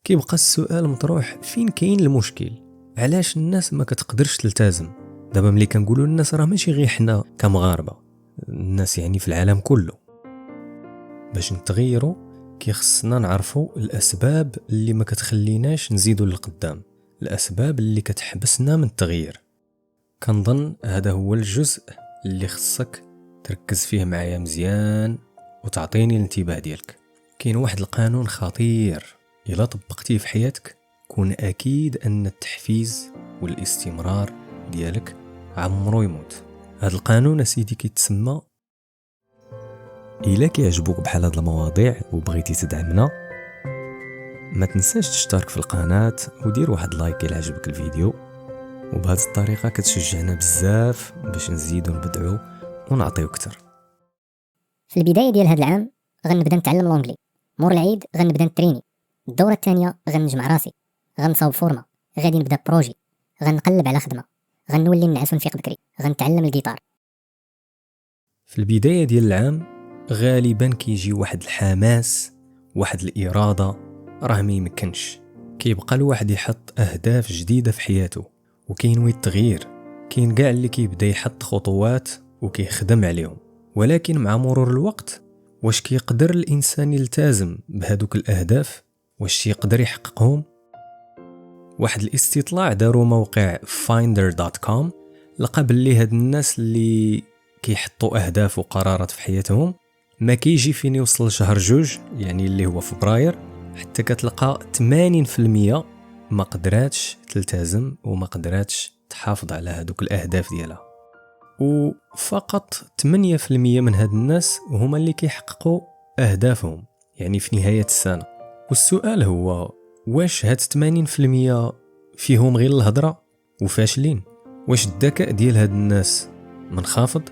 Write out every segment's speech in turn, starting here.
كيبقى السؤال مطروح، فين كاين المشكل؟ علاش الناس ما كتقدرش تلتزم؟ دابا ملي كنقولوا الناس راه ماشي غير حنا كمغاربه، الناس يعني في العالم كله. باش نتغيروا كيخصنا نعرفوا الاسباب اللي ما كتخليناش نزيدوا للقدام، الاسباب اللي كتحبسنا من التغيير. كنظن هذا هو الجزء اللي خصك تركز فيه معايا مزيان وتعطيني الانتباه ديالك. كاين واحد القانون خطير الا طبقتيه في حياتك كون اكيد ان التحفيز والاستمرار ديالك عمرو يموت. هذا القانون سيدي كيتسمى، الا كيعجبوك بحال هاد المواضيع وبغيتي تدعمنا ما تنساش تشترك في القناه ودير واحد لايك الى عجبك الفيديو، وبهذه الطريقه كتشجعنا بزاف باش نزيدو نبدعو ونعطيو اكثر. في البدايه ديال هذا العام غنبدا نتعلم لونجلي، مور العيد غنبدا نتريني، الدوره الثانيه غنجمع راسي، غنصاوب فورمه، غادي نبدا بروجي، غنقلب على خدمه، غنولي نعس ونفيق بكري، غنتعلم الجيتار. في البدايه ديال العام غالبا كيجي واحد الحماس، واحد الاراده، راه ما يمكنش. كيبقى الواحد يحط اهداف جديده في حياته وكينوي التغيير. كاين كاع اللي كيبدا يحط خطوات وكيخدم عليهم، ولكن مع مرور الوقت واش كيقدر الانسان يلتزم بهذوك الاهداف؟ واش يقدر يحققهم؟ واحد الاستطلاع داروا موقع finder.com لقى بلي هاد الناس اللي كيحطوا اهداف وقرارات في حياتهم ما كيجي فين يوصل شهر جوج، يعني اللي هو فبراير، حتى كتلقى 80% ما قدراتش تلتزم وما قدراتش تحافظ على هذوك الاهداف ديالها. وفقط 8% من هاد الناس هما اللي كيحققوا اهدافهم يعني في نهاية السنة. والسؤال هو، واش هاد 80% فيهم غير الهضرة وفاشلين؟ واش الذكاء ديال هاد الناس منخفض؟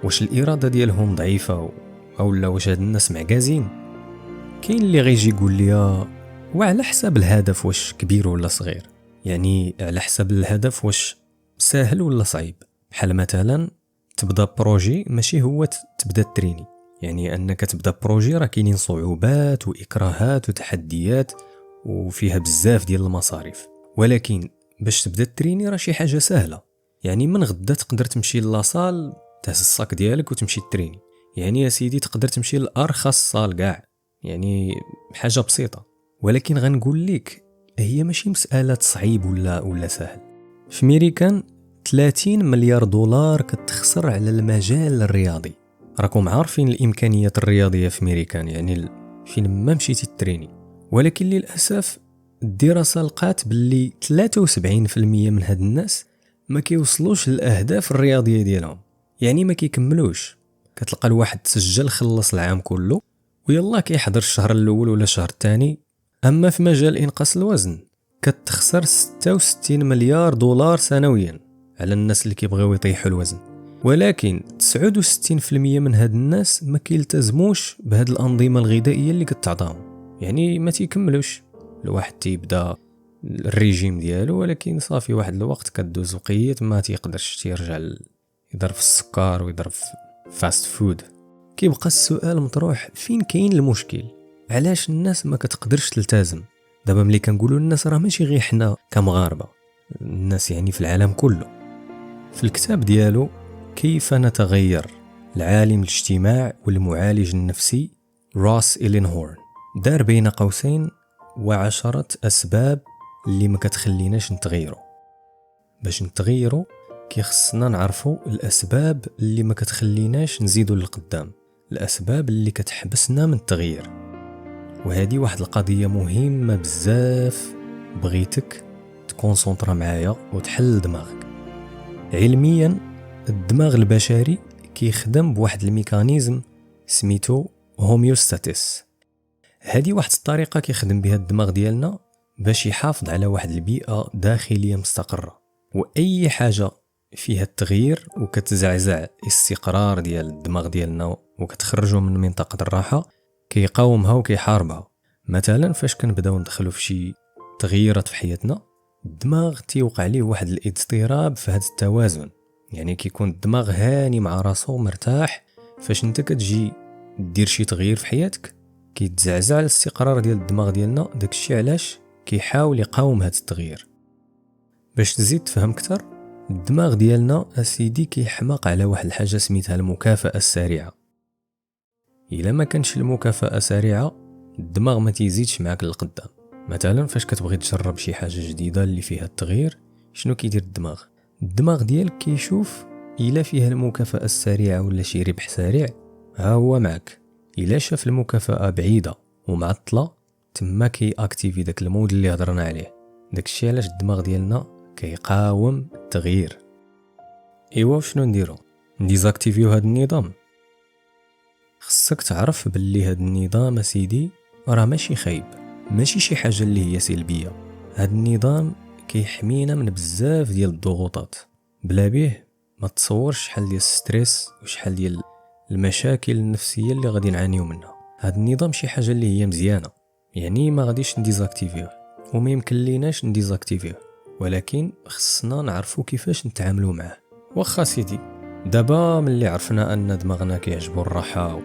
واش الإرادة ديالهم ضعيفة؟ أو لا واش هاد الناس معكازين؟ كاين اللي غيجي يقول لي وعلى حساب الهدف واش كبير ولا صغير، يعني على حساب الهدف واش سهل ولا صعيب. بحال مثلا تبدا بروجي ماشي هو تبدا التريني، يعني انك تبدا بروجي راه كاينين صعوبات واكراهات وتحديات وفيها بزاف ديال المصاريف. ولكن باش تبدا التريني راه شي حاجه سهله، يعني من غدا تقدر تمشي لاصال تهز الصاك ديالك وتمشي التريني. يعني يا سيدي تقدر تمشي لارخص صال كاع، يعني حاجه بسيطه. ولكن غنقول لك هي ماشي مساله صعيب ولا سهل. في ميريكان 30 مليار دولار كتخسر على المجال الرياضي. راكم عارفين الامكانيات الرياضيه في ميريكان، يعني فين ما مشيتي التريني. ولكن للاسف الدراسه لقات باللي 73% من هاد الناس ما كيوصلوش للاهداف الرياضيه ديالهم، يعني ما كيكملوش. كتلقى الواحد تسجل خلص العام كله ويلا كيحضر الشهر الاول ولا الشهر الثاني. اما في مجال انقاص الوزن كتخسر 66 مليار دولار سنويا على الناس اللي كيبغيو يطيحوا الوزن. ولكن 69% من هاد الناس ما كيلتزموش بهاد الأنظمة الغذائية اللي كتعطاهم، يعني ما تيكملوش. الواحد تيبدا الريجيم ديالو ولكن صافي واحد الوقت كدوز وقيت ما تيقدرش تيرجع يضرب في السكر ويضرب في فاست فود. كيبقى السؤال مطروح، فين كاين المشكل؟ علاش الناس ما كتقدرش تلتزم؟ دابا ملي كنقولوا الناس راه ماشي غير حنا كمغاربه، الناس يعني في العالم كله. في الكتاب ديالو كيف نتغير، العالم الاجتماع والمعالج النفسي روس إلينهورن دار بين قوسين 10 أسباب اللي ما كتخليناش نتغيروا. باش نتغيروا كيخصنا نعرفوا الأسباب اللي ما كتخليناش نزيدوا للقدام، الأسباب اللي كتحبسنا من التغيير. وهذه واحد القضية مهمة بزاف، بغيتك تكونسونطرا معايا وتحل دماغك. علميا الدماغ البشري كيخدم بواحد الميكانيزم سميتو هوميوستاتيس. هذه واحد الطريقة كيخدم بها الدماغ ديالنا باش يحافظ على واحد البيئة داخلية مستقرة، وأي حاجة فيها التغيير وكتزعزع استقرار ديال الدماغ ديالنا وكتخرجوا من منطقة الراحة كيقاومها وكيحاربها. مثلا فاش كنبداو ندخلوا في شي تغييرات في حياتنا الدماغ تيوقع ليه واحد الاضطراب في هذا التوازن، يعني كيكون الدماغ هاني مع راسو مرتاح. فاش انت كتجي دير شي تغيير في حياتك كيتزعزع الاستقرار ديال الدماغ ديالنا. داكشي علاش كيحاول يقاوم هذا التغيير. باش تزيد تفهم اكثر، الدماغ ديالنا اسيدي كيحماق على واحد الحاجه سميتها المكافاه السريعه. الا ما كانش المكافاه سريعه، الدماغ ما تيزيدش معاك للقدام. مثلا فاش كتبغي تجرب شي حاجه جديده اللي فيها التغيير، شنو كيدير الدماغ ديالك كيشوف الا فيها المكافاه السريعه ولا شي ربح سريع، ها هو معك. الا شاف المكافاه بعيده ومعطله، تما كي اكتيفي داك المود اللي هضرنا عليه. داكشي علاش الدماغ ديالنا كيقاوم التغيير. ايوا شنو نديزاكتيفيو هذا النظام؟ خصك تعرف باللي هذا النظام اسيدي راه ماشي خايب، ماشي شي حاجه اللي هي سلبيه. هذا النظام كيحمينا من بزاف ديال الضغوطات. بلا بيه ما تصورش شحال ديال الستريس وشحال ديال المشاكل النفسيه اللي غادي نعانيو منها. هذا النظام شي حاجه اللي هي مزيانه، يعني ما غاديش نديزاكتيفيوه وما يمكن ليناش نديزاكتيفيوه، ولكن خصنا نعرفوا كيفاش نتعاملوا معاه. واخا سيدي، دابا ملي عرفنا ان دماغنا كيعجبو الراحه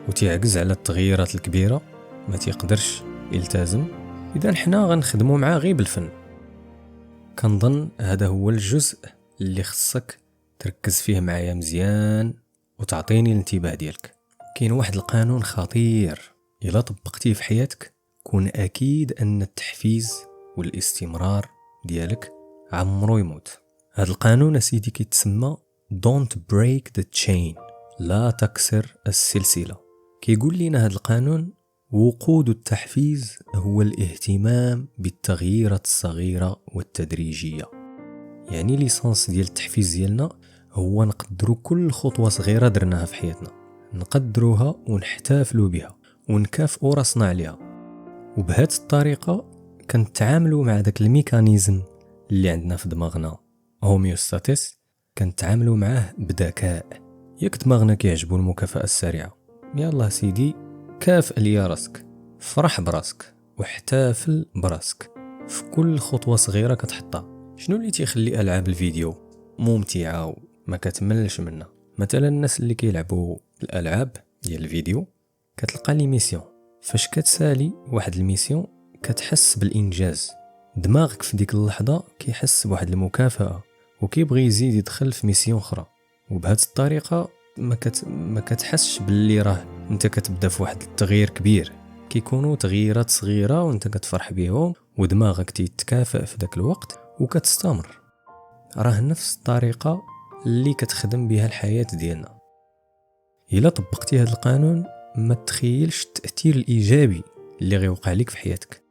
وتيعجز على التغييرات الكبيره، ما تيقدرش يلتزم، اذا حنا غنخدموا معاه غير بالفن. كنظن هذا هو الجزء اللي خصك تركز فيه معايا مزيان وتعطيني الانتباه ديالك. كاين واحد القانون خطير، الا طبقتيه في حياتك كون اكيد ان التحفيز والاستمرار ديالك عمرو يموت. هذا القانون اسيدي كيتسمى Don't break the chain، لا تكسر السلسلة. كيقول لنا هذا القانون وقود التحفيز هو الاهتمام بالتغييرات الصغيرة والتدريجية. يعني ليسانس ديال التحفيز ديالنا هو نقدروا كل خطوة صغيرة درناها في حياتنا، نقدروها ونحتفلوا بها ونكافئوا راسنا عليها. وبهذه الطريقة كنتعاملوا مع داك الميكانيزم اللي عندنا في دماغنا، هوميوستاتيس، كنتعاملوا معاه بذكاء. ياك دماغنا كيعجبو المكافأة السريعة، يلا سيدي كافئ ليا راسك، فرح براسك واحتفل براسك في كل خطوة صغيرة كتحطها. شنو اللي تيخلي ألعاب الفيديو ممتعة وما كتملش منها؟ مثلا الناس اللي كيلعبوا الألعاب ديال الفيديو كتلقى لي ميسيون، فاش كتسالي واحد الميسيون كتحس بالإنجاز. دماغك في ديك اللحظة كيحس بواحد المكافأة وكيبغي يزيد يدخل في ميسيون أخرى. وبهذه الطريقة ما كتحسش باللي راه انت كتبدا في واحد التغيير كبير، كيكونوا تغييرات صغيرة وانت كتفرح بيهم ودماغك تيتكافئ في ذاك الوقت وكتستمر. راه نفس الطريقة اللي كتخدم بها الحياة ديالنا. إلا طبقتي هذا القانون ما تخيلش التأثير الإيجابي اللي غيوقع لك في حياتك.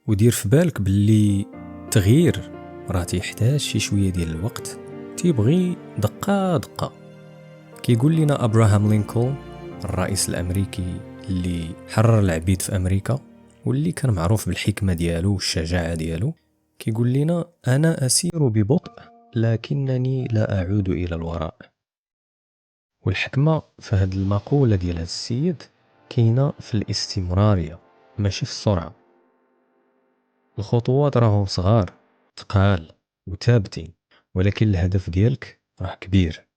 ودير في بالك باللي التغيير راه تيحتاج شي شوية ديال الوقت، تيبغي دقة دقة. كيقول لنا أبراهام لينكولن الرئيس الأمريكي اللي حرر العبيد في أمريكا واللي كان معروف بالحكمة ديالو والشجاعة ديالو، كيقول لنا أنا أسير ببطء لكنني لا أعود إلى الوراء. والحكمة في هذه المقولة ديال هذا السيد كاينة في الاستمرارية ماشي في السرعة. الخطوات راهم صغار تقال وثابتين، ولكن الهدف ديالك راه كبير.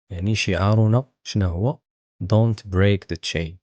يعني شعارنا شنو هو؟ Don't break the chain،